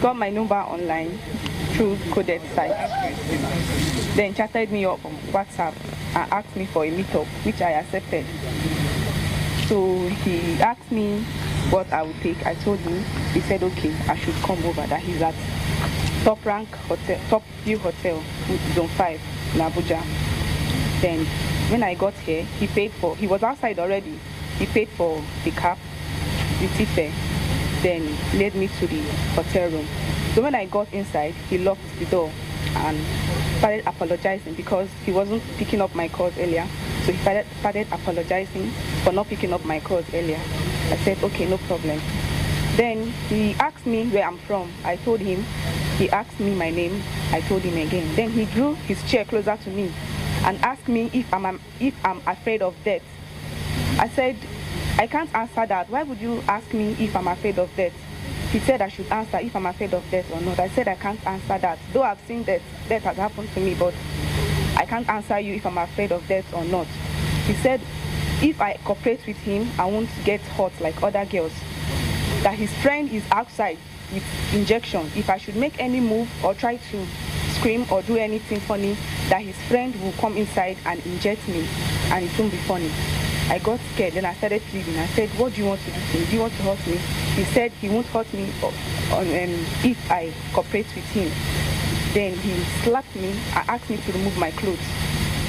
got my number online through coded site. Then chatted me up on WhatsApp and asked me for a meetup, which I accepted. So he asked me what I would take. I told him. He said okay, I should come over. That he's at Top Rank Hotel, Top View Hotel, Zone 5 in Abuja. Then when I got here, he was outside already. He paid for the cab, the ticket, then led me to the hotel room. So when I got inside, he locked the door and started apologizing because he wasn't picking up my calls earlier. So he started apologizing for not picking up my calls earlier. I said, okay, no problem. Then he asked me where I'm from. I told him. He asked me my name. I told him again. Then he drew his chair closer to me and asked me if I'm afraid of death. I said, I can't answer that. Why would you ask me if I'm afraid of death? He said I should answer if I'm afraid of death or not. I said I can't answer that. Though I've seen death has happened to me, but I can't answer you if I'm afraid of death or not. He said if I cooperate with him, I won't get hurt like other girls. That his friend is outside with injection. If I should make any move or try to scream or do anything funny, that his friend will come inside and inject me and it won't be funny. I got scared, then I started pleading. I said, what do you want to do to me? Do you want to hurt me? He said he won't hurt me if I cooperate with him. Then he slapped me and asked me to remove my clothes.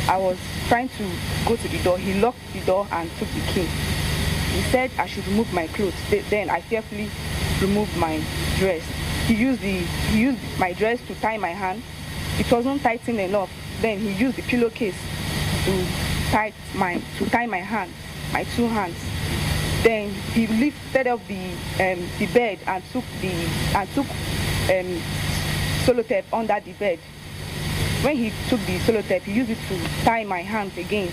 I was trying to go to the door. He locked the door and took the key. He said I should remove my clothes. Then I carefully removed my dress. He used my dress to tie my hand. It wasn't tightened enough. Then he used the pillowcase to tie my hands, my two hands. Then he lifted up the bed and took sellotape under the bed. When he took the sellotape, he used it to tie my hands again.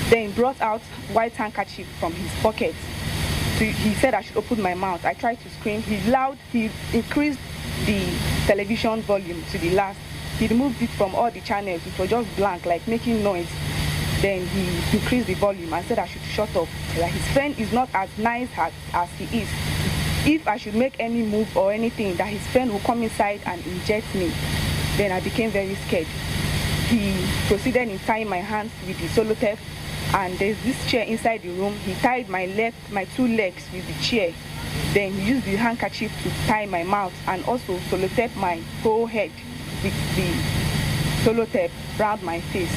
Then brought out white handkerchief from his pocket. So he said I should open my mouth. I tried to scream. He increased the television volume to the last. He removed it from all the channels. It was just blank, like making noise. Then he increased the volume and said I should shut up. Like his friend is not as nice as he is. If I should make any move or anything, that his friend will come inside and inject me. Then I became very scared. He proceeded in tying my hands with the sellotape, and there's this chair inside the room. He tied my two legs with the chair. Then he used the handkerchief to tie my mouth and also sellotape my whole head with the sellotape around my face.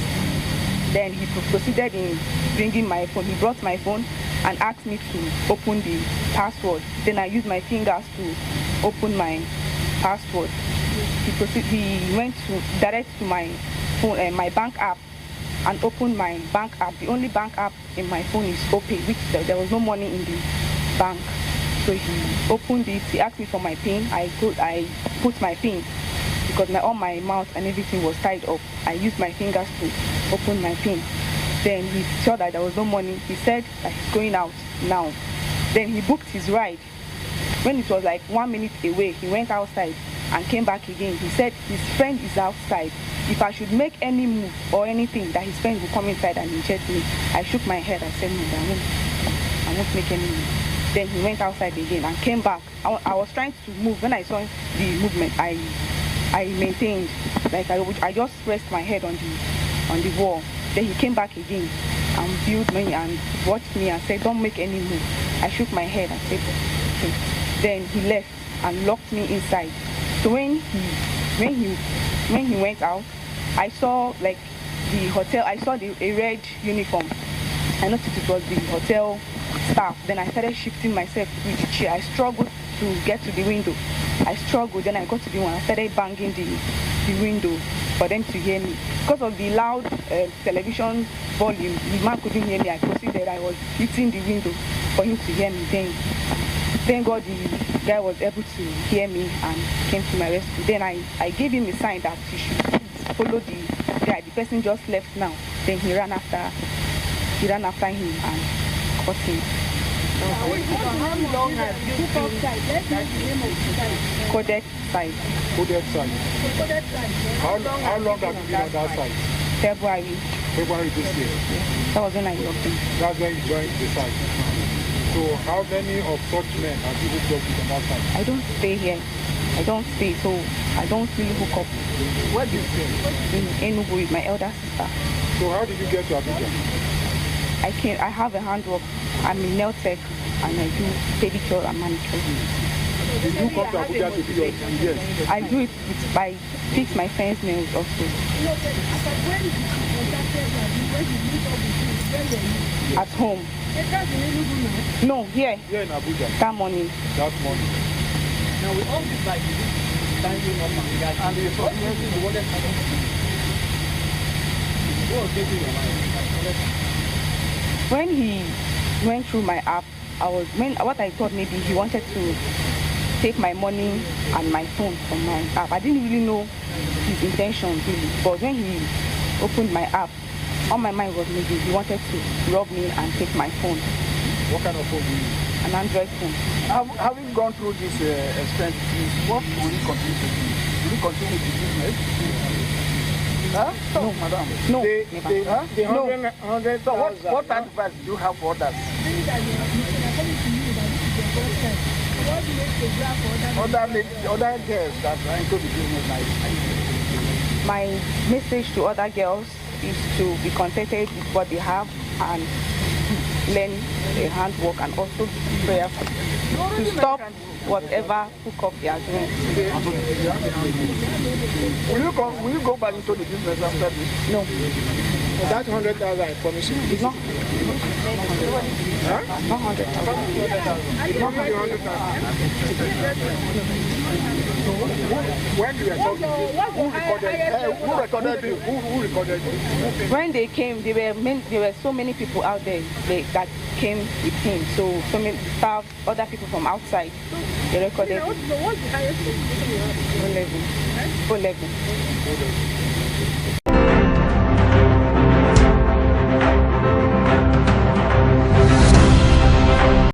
Then he proceeded in bringing my phone. He brought my phone and asked me to open the password. Then I used my fingers to open my password. He went direct to my phone, my bank app, and opened my bank app. The only bank app in my phone is OPay, which there was no money in the bank. So he opened it. He asked me for my PIN. I put my PIN because all my mouth and everything was tied up. I used my fingers to open my PIN. Then he saw that there was no money. He said that he's going out now. Then he booked his ride. When it was like 1 minute away, he went outside and came back again. He said his friend is outside. If I should make any move or anything, that his friend will come inside and inject me. I shook my head. I said, no, I won't make any move. Then he went outside again and came back. I was trying to move. When I saw the movement, I maintained. Like I just pressed my head on the wall. Then he came back again and viewed me and watched me and said, don't make any move. I shook my head and said, okay. Then he left and locked me inside. So when he went out, I saw like the hotel. I saw a red uniform. I noticed it was the hotel staff. Then I started shifting myself with the chair. I struggled to get to the window. I struggled. Then I got to the one. I started banging the window for them to hear me. Because of the loud television volume, the man couldn't hear me. I proceeded. I was hitting the window for him to hear me. Then thank God the guy was able to hear me and came to my rescue. Then I gave him a sign that he should follow the guy. The person just left now. Then he ran after him and caught him. How long have you been Coded side? Coded side. How long have you been on that side? February this year? Yes. That was when I logged in. That's when you joined the site. So how many of such men have you worked with on that side? I don't stay here. I don't stay, so I don't really hook up. Where do you stay? In Enugu with my elder sister. So how did you get to Abuja? I have a handwork. I'm in nail tech and I do pedicure and manicure. Did you come to Abuja to do your yes? I do it by fix my friend's nails also. At home. No, here. Here in Abuja. That morning. That morning. Now with all this like standing up and the first thing you wanted to what was getting your mind? When he went through my app, what I thought maybe he wanted to take my money and my phone from my app. I didn't really know his intention really, but when he opened my app, all my mind was maybe he wanted to rob me and take my phone. What kind of phone do you use? An Android phone. Having gone through this expense, what will you continue to do? Will you continue to business? Huh? No, madam. No, The No. 100,000. So what advice do you have for others? Other girls that are into the business like My message to other girls is to be contented with what they have and learn a handwork and also be prayerful to stop whatever hookup they are doing. Will you go back into the business after this? No, That 100,000 I promise you. it's not. Huh? Not 100,000. It's not the 100,000. When you were talking, who recorded you? Who recorded you? When they came, there were so many people out there that came with him. So many staff, other people from outside, they recorded. What's the highest position you have? Full level.